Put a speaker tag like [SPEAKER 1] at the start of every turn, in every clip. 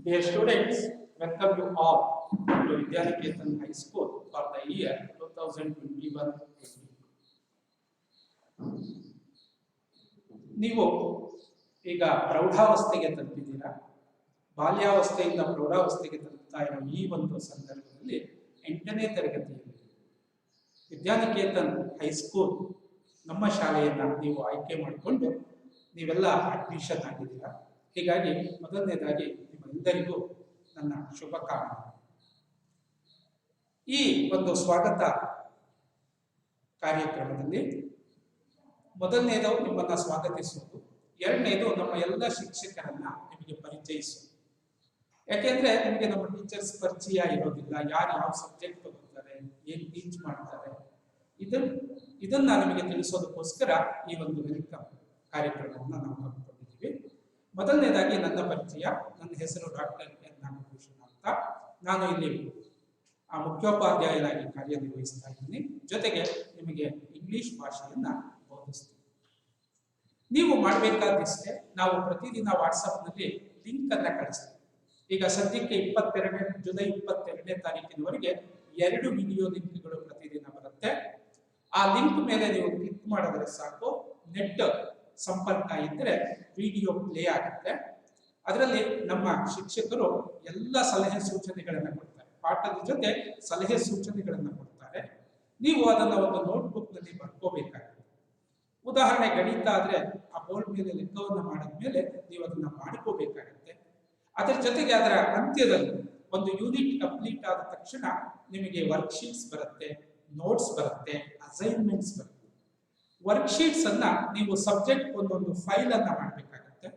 [SPEAKER 1] Dear students, welcome you all to Vidyaniketan High School for the year 2021-20. ನೀವು ಈಗ ಪ್ರೌಢಾವಸ್ಥೆಗೆ ತಲುಪಿದ್ದೀರಾ. ಬಾಲ್ಯಾವಸ್ಥೆಯಿಂದ ಪ್ರೌಢಾವಸ್ಥೆಗೆ ತಲುಪ್ತಾ ಇರೋ ಈ ಒಂದು ಸಂದರ್ಭದಲ್ಲಿ 8ನೇ ತರಗತಿಯಲ್ಲಿ ವಿದ್ಯಾನಿಕೇತನ್ ಹೈಸ್ಕೂಲ್ ನಮ್ಮ ಶಾಲೆಯನ್ನು ನೀವು ಆಯ್ಕೆ ಮಾಡಿಕೊಂಡು ನೀವೆಲ್ಲ ಅಡ್ಮಿಷನ್ ಆಗಿದ್ದೀರಾ. ಹೀಗಾಗಿ ಮೊದಲನೇದಾಗಿ ನಿಮ್ಮೆಲ್ಲರಿಗೂ ನನ್ನ ಶುಭ ಕಾಮನೆ. ಈ ಒಂದು ಸ್ವಾಗತ ಕಾರ್ಯಕ್ರಮದಲ್ಲಿ ಮೊದಲನೇದು ನಿಮ್ಮನ್ನ ಸ್ವಾಗತಿಸುವುದು, ಎರಡನೇದು ನಮ್ಮ ಎಲ್ಲ ಶಿಕ್ಷಕರನ್ನ ನಿಮಗೆ ಪರಿಚಯಿಸುವುದು. ಯಾಕೆಂದ್ರೆ ನಿಮಗೆ ನಮ್ಮ ಟೀಚರ್ಸ್ ಪರಿಚಯ ಇರೋದಿಲ್ಲ, ಯಾರು ಯಾವ ಸಬ್ಜೆಕ್ಟ್ ತಗೋತಾರೆ, ಏನ್ ಟೀಚ್ ಮಾಡ್ತಾರೆ, ಇದನ್ನ ನಿಮಗೆ ತಿಳಿಸೋದಕ್ಕೋಸ್ಕರ ಈ ಒಂದು ವೆಲ್ಕಮ್ ಕಾರ್ಯಕ್ರಮವನ್ನು ನಾವು ಹಮ್ಮಿಕೊಂಡಿದ್ದೀವಿ. ಮೊದಲನೇದಾಗಿ ನನ್ನ ಪರಿಚಯ. ನನ್ನ ಹೆಸರು ಡಾಕ್ಟರ್ ಎನ್ ನಾಗಭೂಷಣ ಅಂತ. ನಾನು ಇಲ್ಲಿ ಮುಖ್ಯೋಪಾಧ್ಯಾಯನಾಗಿ ಕಾರ್ಯನಿರ್ವಹಿಸ್ತಾ ಇದ್ದೀನಿ. ಜೊತೆಗೆ ನಿಮಗೆ ಇಂಗ್ಲಿಷ್ ಭಾಷೆಯನ್ನ ಬೋಧಿಸ್ತೀನಿ. ನೀವು ಮಾಡಬೇಕಾದಿಷ್ಟೇ, ನಾವು ಪ್ರತಿದಿನ ವಾಟ್ಸಪ್ನಲ್ಲಿ ಲಿಂಕ್ ಅನ್ನ ಕಳಿಸ್ತೀವಿ. ಈಗ ಸದ್ಯಕ್ಕೆ ಜುಲೈ 22ನೇ ತಾರೀಕಿನವರೆಗೆ 2 ವಿಡಿಯೋ ಲಿಂಕ್ಗಳು ಪ್ರತಿದಿನ ಬರುತ್ತೆ. ಆ ಲಿಂಕ್ ಮೇಲೆ ನೀವು ಕ್ಲಿಕ್ ಮಾಡಿದ್ರೆ ಸಾಕು, ನೆಟ್ ಸಂಪರ್ಕ ಇದ್ರೆ ವಿಡಿಯೋ ಪ್ಲೇ ಆಗುತ್ತೆ. ಅದರಲ್ಲಿ ನಮ್ಮ ಶಿಕ್ಷಕರು ಎಲ್ಲ ಸಲಹೆ ಸೂಚನೆಗಳನ್ನ ಕೊಡ್ತಾರೆ, ಪಾಠದ ಜೊತೆ ಸಲಹೆ ಸೂಚನೆಗಳನ್ನ ಕೊಡ್ತಾರೆ. ನೀವು ಅದನ್ನ ಒಂದು ನೋಟ್ಬುಕ್ ನಲ್ಲಿ ಬರ್ಕೋಬೇಕಾಗುತ್ತೆ. ಉದಾಹರಣೆ ಗಣಿತ ಆದ್ರೆ ಆ ಬೋರ್ಡ್ ಮೇಲೆ ಲೆಕ್ಕವನ್ನು ಮಾಡಿದ್ಮೇಲೆ ನೀವು ಅದನ್ನ ಮಾಡ್ಕೋಬೇಕಾಗತ್ತೆ. ಅದರ ಜೊತೆಗೆ ಅದರ ಅಂತ್ಯದಲ್ಲಿ ಒಂದು ಯೂನಿಟ್ ಕಂಪ್ಲೀಟ್ ಆದ ತಕ್ಷಣ ನಿಮಗೆ ವರ್ಕ್ಶೀಟ್ಸ್ ಬರುತ್ತೆ, ನೋಟ್ಸ್ ಬರುತ್ತೆ, ಅಸೈನ್ಮೆಂಟ್ಸ್ ಬರುತ್ತೆ. ವರ್ಕ್ಶೀಟ್ಸ್ ಅನ್ನ ನೀವು ಸಬ್ಜೆಕ್ಟ್ ಒಂದೊಂದು ಫೈಲ್ ಅನ್ನ ಮಾಡಬೇಕಾಗುತ್ತೆ.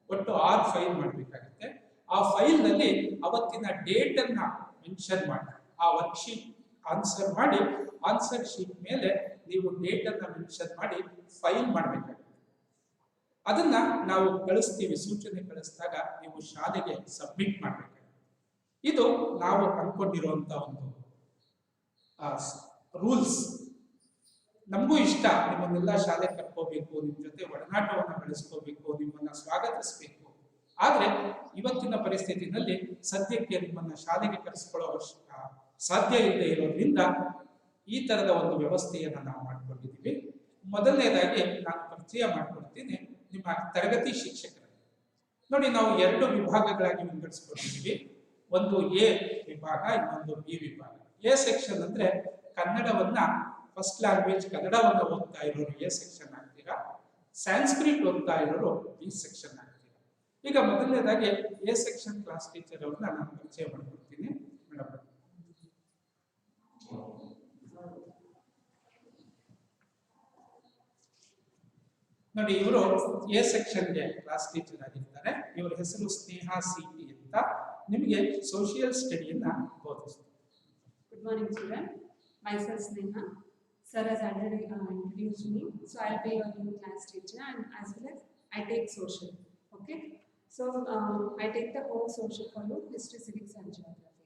[SPEAKER 1] ಒಟ್ಟು 6 ಫೈಲ್ ಮಾಡಬೇಕಾಗುತ್ತೆ. ಆ ಫೈಲ್ ನಲ್ಲಿ ಅವತ್ತಿನ ಡೇಟ್ ಅನ್ನ ಮೆನ್ಷನ್ ಮಾಡಿ ಆ ವರ್ಕ್ಶೀಟ್ ಆನ್ಸರ್ ಮಾಡಿ, ಆನ್ಸರ್ ಶೀಟ್ ಮೇಲೆ ನೀವು ಡೇಟ್ ಅನ್ನ ಮೆನ್ಷನ್ ಮಾಡಿ ಫೈಲ್ ಮಾಡಬೇಕಾಗುತ್ತೆ. ಅದನ್ನ ನಾವು ಕಳಿಸ್ತೀವಿ, ಸೂಚನೆ ಕಳಿಸಿದಾಗ ನೀವು ಶಾಲೆಗೆ ಸಬ್ಮಿಟ್ ಮಾಡಬೇಕಾಗುತ್ತೆ. ಇದು ನಾವು ಅನ್ಕೊಂಡಿರುವಂತ ಒಂದು ರೂಲ್ಸ್. ನಮಗೂ ಇಷ್ಟ, ನಿಮ್ಮನ್ನೆಲ್ಲ ಶಾಲೆ ಕರ್ಕೋಬೇಕು, ನಿಮ್ಮ ಜೊತೆ ಒಡನಾಟವನ್ನು ಬೆಳೆಸ್ಕೋಬೇಕು, ನಿಮ್ಮನ್ನ ಸ್ವಾಗತಿಸಬೇಕು. ಆದ್ರೆ ಇವತ್ತಿನ ಪರಿಸ್ಥಿತಿನಲ್ಲಿ ಸದ್ಯಕ್ಕೆ ನಿಮ್ಮನ್ನ ಶಾಲೆಗೆ ಕರೆಸ್ಕೊಳ್ಳೋ ಸಾಧ್ಯ ಇಲ್ಲದೆ ಇರೋದ್ರಿಂದ ಈ ತರದ ಒಂದು ವ್ಯವಸ್ಥೆಯನ್ನ ನಾವು ಮಾಡ್ಕೊಂಡಿದ್ದೀವಿ. ಮೊದಲನೇದಾಗಿ ನಾನು ಪರಿಚಯ ಮಾಡ್ಕೊಳ್ತೀನಿ ನಿಮ್ಮ ತರಗತಿ ಶಿಕ್ಷಕರು. ನೋಡಿ, ನಾವು 2 ವಿಭಾಗಗಳಾಗಿ ವಿಂಗಡಿಸ್ಕೊಂಡಿದ್ದೀವಿ. ಒಂದು ಎ ವಿಭಾಗ, ಇನ್ನೊಂದು ಬಿ ವಿಭಾಗ. ಎ ಸೆಕ್ಷನ್ ಅಂದ್ರೆ ಕನ್ನಡವನ್ನ ಫಸ್ಟ್ ಲ್ಯಾಂಗ್ವೇಜ್ ಕನ್ನಡವನ್ನು ಓದ್ತಾ ಇರೋರು ಎ ಸೆಕ್ಷನ್ ಆಗ್ತೀರಾ, ಸ್ಯಾನ್ಸ್ಕ್ರಿಟ್ ಓದ್ತಾ ಇರೋರು ಬಿ ಸೆಕ್ಷನ್ ಆಗ್ತೀರಾ. ಈಗ ಮೊದಲನೇದಾಗಿ ಎ ಸೆಕ್ಷನ್ ಕ್ಲಾಸ್ ಟೀಚರ್ ಅವ್ರನ್ನ ನಾನು ಪರಿಚಯ ಮಾಡ್ಕೊಡ್ತೀನಿ. ಮೇಡಮ್, ನೋಡಿ, ಇವರು ಎ ಸೆಕ್ಷನ್ಗೆ ಕ್ಲಾಸ್ ಟೀಚರ್ ಆಗಿರ್ತಾರೆ. ಇವರ ಹೆಸರು ಸ್ನೇಹಾ ಸಿಟಿ ಅಂತ. ನಿಮಗೆ ಸೋಷಿಯಲ್ ಸ್ಟಡಿಯನ್ನ ಬೋಧಿಸ್ತಾರೆ.
[SPEAKER 2] Good morning student, myself Sneha. Sir has already introduced me, so I'll be your new class teacher, and as well as I take social. Okay, so I take the whole social for you: history, civics, and geography.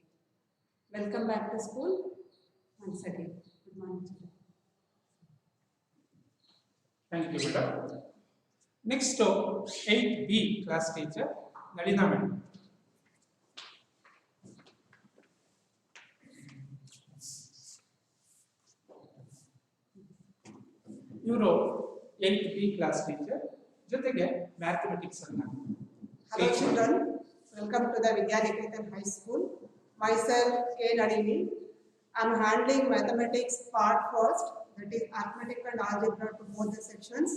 [SPEAKER 2] Welcome back to school once again. Good morning children.
[SPEAKER 1] Thank you, madam. Next, 8B class teacher Nalina madam. ಇವರು 8B class teacher, ಜೊತೆಗೆ mathematics ಅನ್ನ.
[SPEAKER 3] Hello children, welcome to the Vidyaniketan High School. Myself K. Nadini. I am handling mathematics part first, that is arithmetic and algebra to both the sections,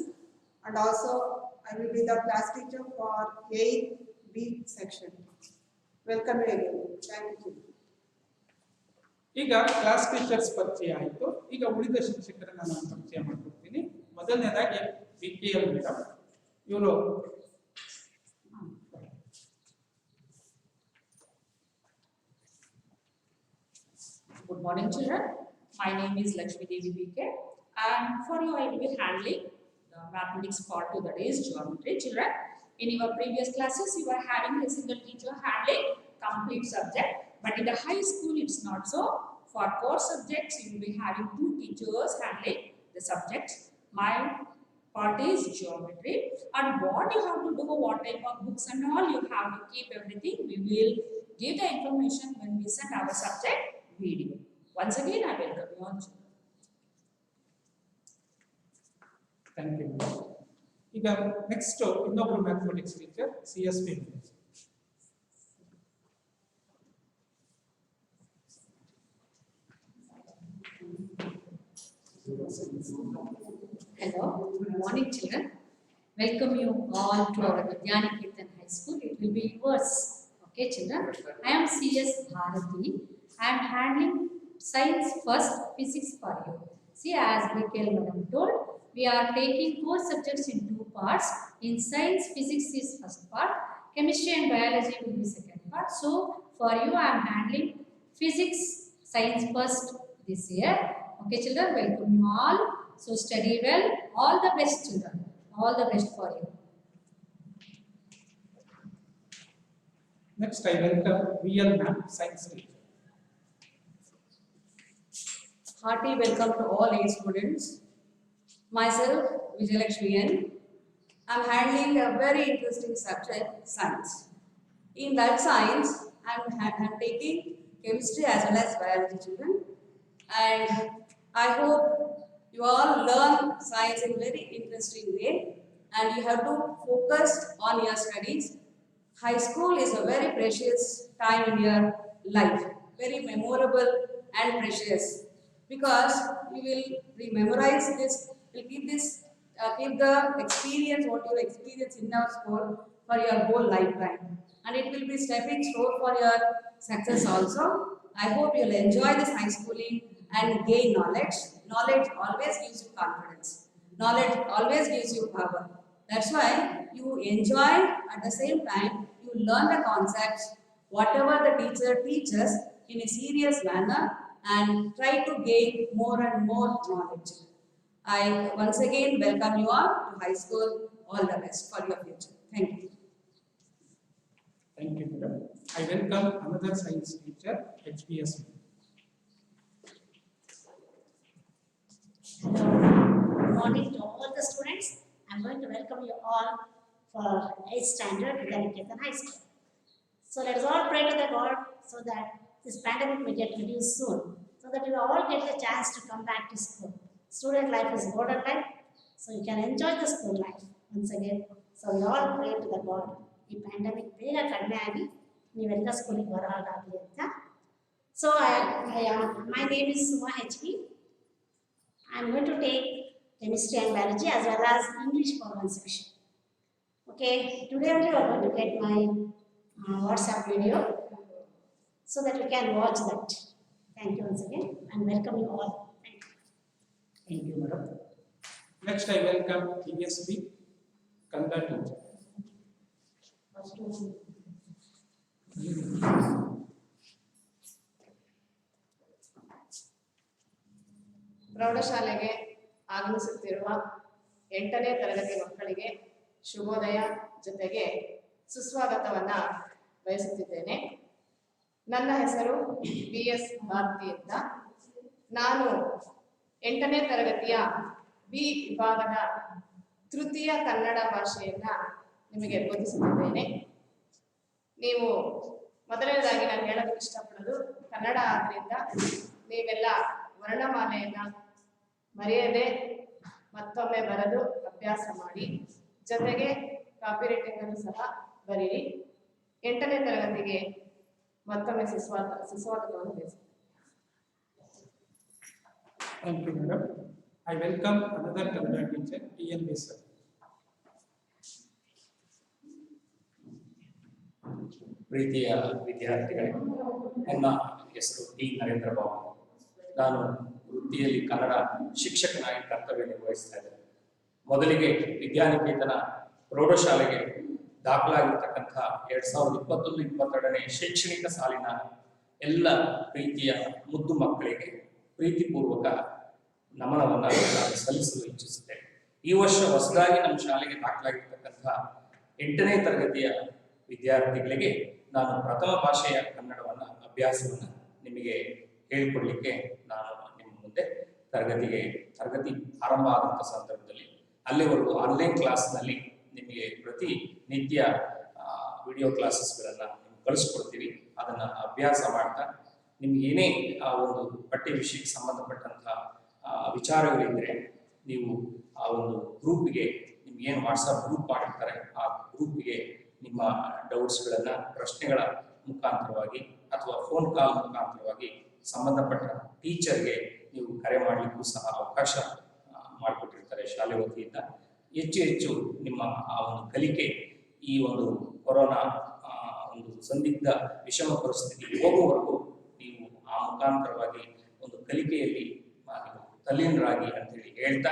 [SPEAKER 3] and also I will be the class teacher for 8B section. Welcome again. Thank you.
[SPEAKER 1] ಈಗ class teachers ಪರಿಚಯ ಆಯಿತು. ಈಗ ಉಳಿದ ಶಿಕ್ಷಕರನ್ನ ನಾನು ಪರಿಚಯ ಮಾಡ್ಕೊಡ್ತೀನಿ. ಮೊದಲನೇದಾಗಿ BKL madam. ಇವರು
[SPEAKER 4] Good morning children, my name is Lakshmi Devi BK, and for you I will be handling the mathematics part 2, that is geometry. Children, in your previous classes you were having a single teacher handling complete subject, but in the high school it's not so. For core subjects you will be having 2 teachers handling the subjects. My part what is geometry and what you have to do, what type of books and all, you have to keep everything. We will give the information when we send our subject video. Once again, I welcome you all children.
[SPEAKER 1] Thank you. ಈಗ next ಇನ್ನೊಬ್ರು mathematics teacher CSP.
[SPEAKER 5] Hello, good morning children. Welcome you all to our Vidyaniketan High School. It will be yours. Okay children. I am CS Bharati. I am handling science first, physics for you. See, as Mikhail madam told, we are taking 4 subjects in 2 parts. In science, physics is first part, chemistry and biology will be second part. So for you I am handling physics, science first this year. Okay children, welcome you all. So study well. All the best children. All the best for you.
[SPEAKER 1] Next I welcome VL ma'am, science teacher.
[SPEAKER 6] Hearty welcome to all A students. Myself, Vijayalakshmi N. I am handling a very interesting subject, science. In that science, I am taking chemistry as well as biology children. And I hope you all learn science in very interesting way. And you have to focus on your studies. High school is a very precious time in your life. Very memorable and precious. Because you will memorize this, will keep the experience what you experience in our school for your whole lifetime, and it will be stepping stone for your success also. I hope you'll enjoy this high schooling and gain knowledge. Knowledge always gives you confidence. Knowledge always gives you power. That's why you enjoy, at the same time you learn the concepts, whatever the teacher teaches in a serious manner, and try to gain more and more knowledge. I once again welcome you all to high school. All the best for your future. Thank you.
[SPEAKER 1] Thank you, madam. I welcome another science teacher, HPS.
[SPEAKER 7] Hello, good morning to all the students. I am going to welcome you all for 8th standard Vidyaniketan High School. So let us all pray to the God so that this pandemic will get reduced soon, so that you all get the chance to come back to school. Student life is border life, so you can enjoy the school life once again. So we all pray to the God. ಈ pandemic ಬೇಗ ಕಡಿಮೆ ಆಗಿ ನೀವೆಲ್ಲ ಸ್ಕೂಲಿಗೆ ಬರೋದಾಗಲಿ ಅಂತ. So my name is Suma HB. I am going to take chemistry and biology as well as English for one section. Okay, today only we are going to get my WhatsApp video so that you can watch that. Thank you once again and welcome you all. Thank you.
[SPEAKER 1] Thank you, madam. Next I welcome ESP, Kannada teacher.
[SPEAKER 8] ಪ್ರೌಢಶಾಲೆಗೆ ಆಗಮಿಸುತ್ತಿರುವ 8ನೇ ತರಗತಿ ಮಕ್ಕಳಿಗೆ ಶುಭೋದಯ ಜೊತೆಗೆ ಸುಸ್ವಾಗತವನ್ನ ಬಯಸುತ್ತಿದ್ದೇನೆ. ನನ್ನ ಹೆಸರು BS Bharati ಅಂತ. ನಾನು 8ನೇ ತರಗತಿಯ B ವಿಭಾಗದ ತೃತೀಯ ಕನ್ನಡ ಭಾಷೆಯನ್ನ ನಿಮಗೆ ಬೋಧಿಸುತ್ತಿದ್ದೇನೆ. ನೀವು ಮೊದಲನೇದಾಗಿ ನಾನು ಹೇಳೋದಕ್ಕೆ ಇಷ್ಟಪಡೋದು, ಕನ್ನಡ ಆದ್ರಿಂದ ನೀವೆಲ್ಲ ವರ್ಣಮಾಲೆಯನ್ನ ಮರೆಯದೆ ಮತ್ತೊಮ್ಮೆ ಬರೆದು ಅಭ್ಯಾಸ ಮಾಡಿ, ಜೊತೆಗೆ ಕಾಪಿ ರೈಟಿಂಗ್ ಅನ್ನು ಸಹ ಬರೀರಿ. 8ನೇ ತರಗತಿಗೆ ಮತ್ತೊಮ್ಮೆ ಸುಸ್ವಾಗತವನ್ನು ಬಯಸುತ್ತೇನೆ.
[SPEAKER 1] Thank you, madam. I welcome another Kannada teacher, TN Sir.
[SPEAKER 9] ಪ್ರೀತಿಯ ವಿದ್ಯಾರ್ಥಿಗಳೇ, ನನ್ನ ಹೆಸರು ಟಿ ನರೇಂದ್ರ ಬಾಬು. ನಾನು ವೃತ್ತಿಯಲ್ಲಿ ಕನ್ನಡ ಶಿಕ್ಷಕನಾಗಿ ಕರ್ತವ್ಯ ನಿರ್ವಹಿಸ್ತಾ ಇದ್ದೇನೆ. ಮೊದಲಿಗೆ ವಿದ್ಯಾನಿಕೇತನ ಪ್ರೌಢಶಾಲೆಗೆ ದಾಖಲಾಗಿರ್ತಕ್ಕಂಥ 2021-22ನೇ ಶೈಕ್ಷಣಿಕ ಸಾಲಿನ ಎಲ್ಲ ಪ್ರೀತಿಯ ಮುದ್ದು ಮಕ್ಕಳಿಗೆ ಪ್ರೀತಿಪೂರ್ವಕ ನಮನವನ್ನು ನಾನು ಸಲ್ಲಿಸಲು ಇಚ್ಛಿಸುತ್ತೇನೆ. ಈ ವರ್ಷ ಹೊಸದಾಗಿ ನಮ್ಮ ಶಾಲೆಗೆ ದಾಖಲಾಗಿರ್ತಕ್ಕಂಥ 8ನೇ ತರಗತಿಯ ವಿದ್ಯಾರ್ಥಿಗಳಿಗೆ ನಾನು ಪ್ರಥಮ ಭಾಷೆಯ ಕನ್ನಡವನ್ನು ಅಭ್ಯಾಸವನ್ನು ನಿಮಗೆ ಹೇಳಿಕೊಡ್ಲಿಕ್ಕೆ ನಾನು ನಿಮ್ಮ ಮುಂದೆ ತರಗತಿ ಆರಂಭ ಆದಂಥ ಸಂದರ್ಭದಲ್ಲಿ ಅಲ್ಲಿವರೆಗೂ ಆನ್ಲೈನ್ ಕ್ಲಾಸ್ನಲ್ಲಿ ನಿಮಗೆ ಪ್ರತಿನಿತ್ಯ ವಿಡಿಯೋ ಕ್ಲಾಸಸ್ಗಳನ್ನು ಕಳಿಸ್ಕೊಡ್ತೀವಿ. ಅದನ್ನು ಅಭ್ಯಾಸ ಮಾಡ್ತಾ ನಿಮ್ಗೆ ಏನೇ ಆ ಒಂದು ಪಠ್ಯ ವಿಷಯಕ್ಕೆ ಸಂಬಂಧಪಟ್ಟಂತಹ ವಿಚಾರಗಳಿದ್ದರೆ ನೀವು ಆ ಒಂದು ಗ್ರೂಪ್ಗೆ ನಿಮ್ಗೇನು ವಾಟ್ಸಪ್ ಗ್ರೂಪ್ ಮಾಡಿರ್ತಾರೆ ಆ ಗ್ರೂಪ್ಗೆ ನಿಮ್ಮ ಡೌಟ್ಸ್ಗಳನ್ನು ಪ್ರಶ್ನೆಗಳ ಮುಖಾಂತರವಾಗಿ ಅಥವಾ ಫೋನ್ ಕಾಲ್ ಮುಖಾಂತರವಾಗಿ ಸಂಬಂಧಪಟ್ಟ ಟೀಚರ್ಗೆ ನೀವು ಕರೆ ಮಾಡಲಿಕ್ಕೂ ಸಹ ಅವಕಾಶ ಮಾಡಿಕೊಟ್ಟಿರ್ತಾರೆ ಶಾಲೆ ವತಿಯಿಂದ. ಹೆಚ್ಚು ನಿಮ್ಮ ಆ ಒಂದು ಕಲಿಕೆ ಈ ಒಂದು ಕೊರೋನಾ ಒಂದು ಸಂದಿಗ್ಧ ವಿಷಮ ಪರಿಸ್ಥಿತಿ ಹೋಗುವವರೆಗೂ ನೀವು ಆ ಮುಖಾಂತರವಾಗಿ ಒಂದು ಕಲಿಕೆಯಲ್ಲಿ ತಲ್ಲೀನರಾಗಿ ಅಂತೇಳಿ ಹೇಳ್ತಾ,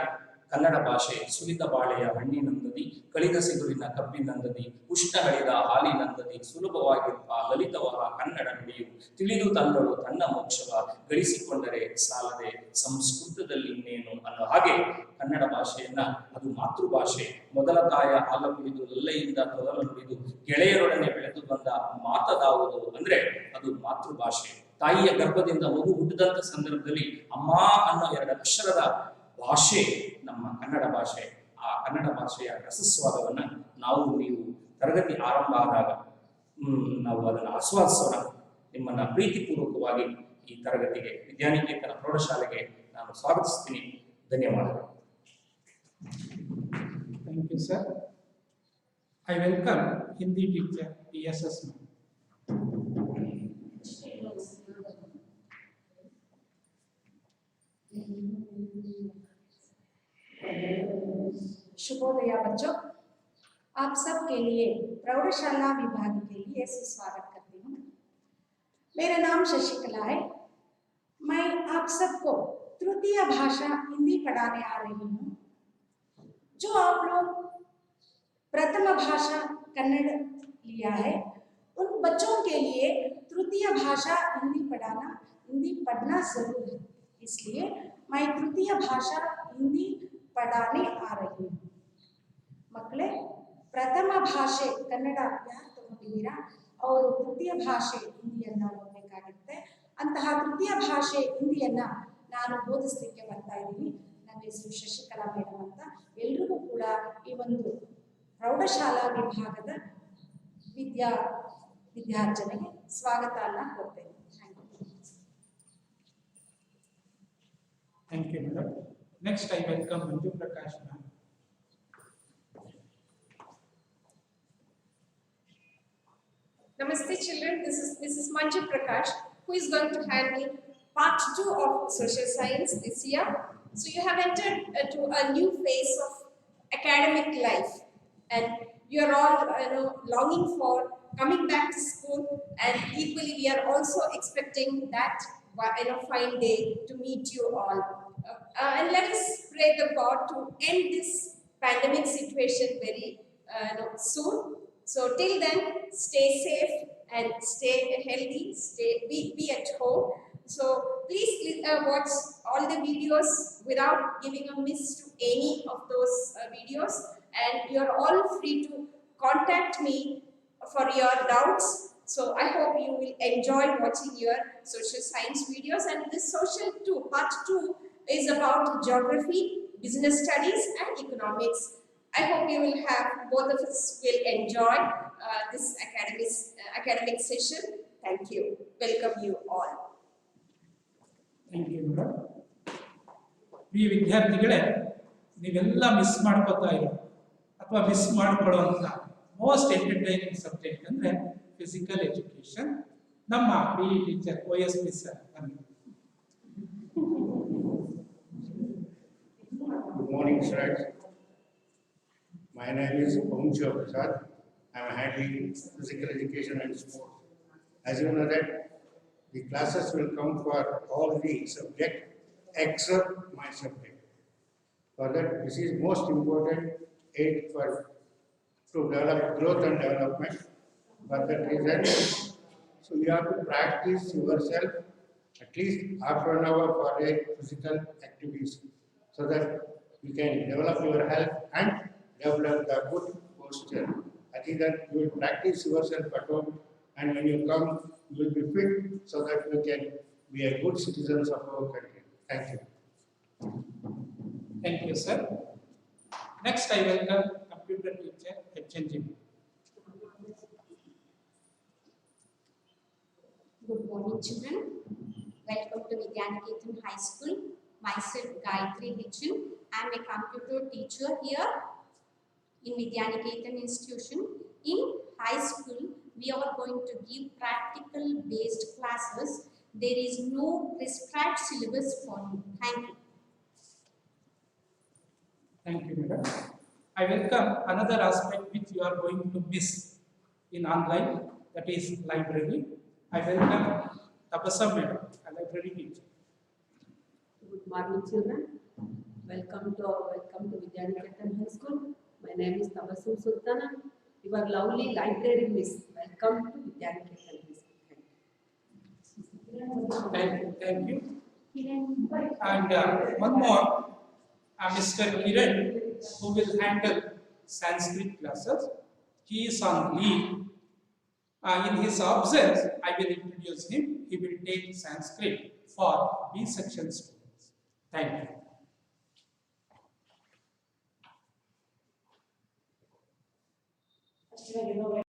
[SPEAKER 9] ಕನ್ನಡ ಭಾಷೆ ಸುಲಿದ ಬಾಳೆಯ ಹಣ್ಣಿನಂದದಿ, ಕಳಿದ ಸಿಗುರಿನ ಕಬ್ಬಿನಂದದಿ, ಉಷ್ಣ ಹಳಿದ ಹಾಲಿನಂದದಿ, ಸುಲಭವಾಗಿರುವ ಲಲಿತವಾದ ಕನ್ನಡ ನುಡಿಯು ತಿಳಿದು ತಂದಳು ತನ್ನ ಮೋಕ್ಷವ, ಗಳಿಸಿಕೊಂಡರೆ ಸಾಲದೆ ಸಂಸ್ಕೃತದಲ್ಲಿ ಇನ್ನೇನು ಅನ್ನೋ ಹಾಗೆ ಕನ್ನಡ ಭಾಷೆಯನ್ನ, ಅದು ಮಾತೃಭಾಷೆ, ಮೊದಲ ತಾಯ ಹಾಲ ಕುಡಿದು ಲೊಲ್ಲೆಯಿಂದ ತೊದಲು ನುಡಿದು ಗೆಳೆಯರೊಡನೆ ಬೆಳೆದು ಬಂದ ಮಾತದಾವುದು ಅಂದ್ರೆ ಅದು ಮಾತೃಭಾಷೆ. ತಾಯಿಯ ಗರ್ಭದಿಂದ ಮಗು ಹುಟ್ಟಿದಂತ ಸಂದರ್ಭದಲ್ಲಿ ಅಮ್ಮ ಅನ್ನೋ 2 ಅಕ್ಷರದ ಭಾಷೆ ನಮ್ಮ ಕನ್ನಡ ಭಾಷೆ. ಆ ಕನ್ನಡ ಭಾಷೆಯ ರಸಸ್ವಾದವನ್ನ ನೀವು ತರಗತಿ ಆರಂಭ ಆದಾಗ ನಾವು ಅದನ್ನು ಆಸ್ವಾದಿಸೋಣ. ನಿಮ್ಮನ್ನ ಪ್ರೀತಿಪೂರ್ವಕವಾಗಿ ಈ ತರಗತಿಗೆ ವಿದ್ಯಾನಿಕೇತನ ಪ್ರೌಢಶಾಲೆಗೆ ನಾನು ಸ್ವಾಗತಿಸ್ತೀನಿ. ಧನ್ಯವಾದಗಳು.
[SPEAKER 1] Thank you, sir. I welcome Hindi teacher PSS ma'am.
[SPEAKER 10] शुभोदय बच्चों, आप सब के लिए प्रौढ़शाला विभाग के लिए सुस्वागत करती हूँ। मेरा नाम शशिकला है। मैं आप सबको तृतीय भाषा हिंदी पढ़ाने आ रही हूँ। जो आप लोग प्रथम भाषा कन्नड़ लिया है, उन बच्चों के लिए तृतीय भाषा हिंदी पढ़ना जरूर है। इसलिए मैं तृतीय भाषा हिंदी पढ़ाने आ रही हूँ। ಮಕ್ಕಳೇ, ಪ್ರಥಮ ಭಾಷೆ ಕನ್ನಡ ಯಾರು ತಗೊಂಡಿದ್ದೀರಾ ಅವರು ತೃತೀಯ ಭಾಷೆ ಹಿಂದಿಯನ್ನ ಓದಬೇಕಾಗುತ್ತೆ. ಅಂತಹ ತೃತೀಯ ಭಾಷೆ ಹಿಂದಿಯನ್ನ ನಾನು ಬೋಧಿಸಲಿಕ್ಕೆ ಬರ್ತಾ ಇದ್ದೀನಿ. ನನ್ನ ಹೆಸರು ಶಶಿಕಲಾ ಮೇಡಮ್ ಅಂತ. ಎಲ್ರಿಗೂ ಕೂಡ ಈ ಒಂದು ಪ್ರೌಢಶಾಲಾ ವಿಭಾಗದ ವಿದ್ಯಾರ್ಜನೆಗೆ ಸ್ವಾಗತವನ್ನು ಕೊಡ್ತೇನೆ.
[SPEAKER 1] Thank you, madam. Next, I welcome Manju Prakash ma'am.
[SPEAKER 11] Namaste children, this is Manju Prakash, who is going to handle part 2 of social science this year. So you have entered to a new phase of academic life, and you are all longing for coming back to school, and equally we are also expecting that fine day to meet you all. And let us pray to God to end this pandemic situation very soon. So till then, stay safe and stay healthy, be at home. So please watch all the videos without giving a miss to any of those videos, and you are all free to contact me for your doubts. So I hope you will enjoy watching your social science videos. And this social 2, part 2 is about geography, business studies and economics. I hope you will have, both of us will enjoy this academic session. Thank you. Welcome you all.
[SPEAKER 1] Thank you, madam. ಈ ವಿದ್ಯಾರ್ಥಿಗಳೇ, ನೀವೆಲ್ಲ miss ಮಾಡ್ಕೋತಾ ಇರೋ ಅಥವಾ miss ಮಾಡ್ಕೊಳ್ಳುವಂಥ most entertaining subject ಅಂದರೆ physical education. ನಮ್ಮ PE teacher OSP sir ಬನ್ನಿ.
[SPEAKER 12] Good morning, students. My name is Omcho Prasad. I am handling physical education and sport. As you know that the classes will come for all the subjects except my subject. For that, this is most important aid to develop growth and development. For that reason, so you have to practice yourself at least half an hour for a physical activities, so that you can develop your health and develop the good posture. I think that you will practice yourself at home, and when you come, you will be fit so that you can be a good citizens of our country. Thank you.
[SPEAKER 1] Thank you, sir. Next, I welcome computer teacher HNG.
[SPEAKER 5] Good morning, children. Welcome to Vidyaniketan High School. Myself, Gayatri Hitchin. I am a computer teacher here in Vidyaniketan Institution. In high school, we are going to give practical based classes. There is no prescribed syllabus for you. Thank you.
[SPEAKER 1] Thank you, madam. I welcome another aspect which you are going to miss in online, that is library. I welcome Tabasam madam, a library teacher.
[SPEAKER 2] Good morning, children. Welcome to Vidyaniketan High School. My name is Tabassum Sultana, your lovely library miss. Welcome to Vidyaniketan High School.
[SPEAKER 1] Thank you. And one more, Mr. Kiran, who will handle Sanskrit classes. He is on leave. In his absence, I will introduce him. He will take Sanskrit for B section students. Thank you.